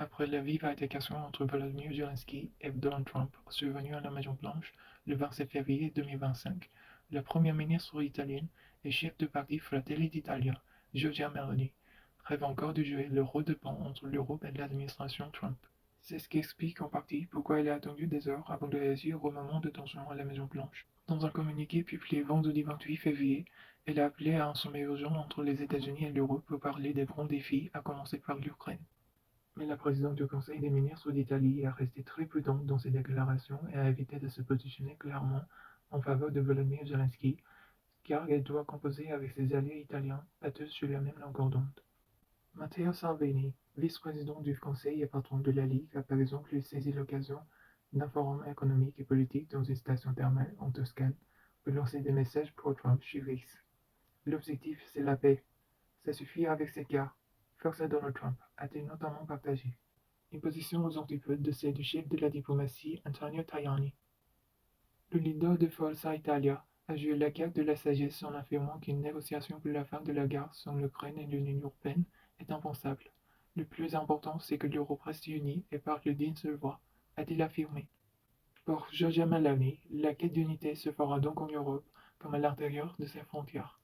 Après la vive altercation entre Volodymyr Zelensky et Donald Trump survenue à la Maison-Blanche le 27 février 2025, la première ministre italienne et chef du parti Fratelli d'Italia, Giorgia Meloni, rêve encore de jouer le rôle de pont entre l'Europe et l'administration Trump. C'est ce qui explique en partie pourquoi elle a attendu des heures avant de réagir au moment de tension à la Maison-Blanche. Dans un communiqué publié vendredi 28 février, elle a appelé à un sommet urgent entre les États-Unis et l'Europe pour parler des grands défis, à commencer par l'Ukraine. Mais la présidente du Conseil des ministres d'Italie a resté très prudente dans ses déclarations et a évité de se positionner clairement en faveur de Volodymyr Zelensky, car elle doit composer avec ses alliés italiens, battus sur la même longueur d'onde. Matteo Salvini, vice-président du Conseil et patron de la Ligue, a par exemple saisi l'occasion d'un forum économique et politique dans une station thermale en Toscane pour lancer des messages pro-Trump sur X. L'objectif, c'est la paix. Ça suffit avec ces gars. Force à Donald Trump, a-t-il notamment partagé. Une position aux antipodes de celle du chef de la diplomatie, Antonio Tajani. Le leader de Forza Italia a joué la carte de la sagesse en affirmant qu'une négociation pour la fin de la guerre sans l'Ukraine et l'Union européenne est impensable. Le plus important, c'est que l'Europe reste unie et parle d'une seule voix, a-t-il affirmé. Pour Giorgia Meloni, la quête d'unité se fera donc en Europe comme à l'intérieur de ses frontières.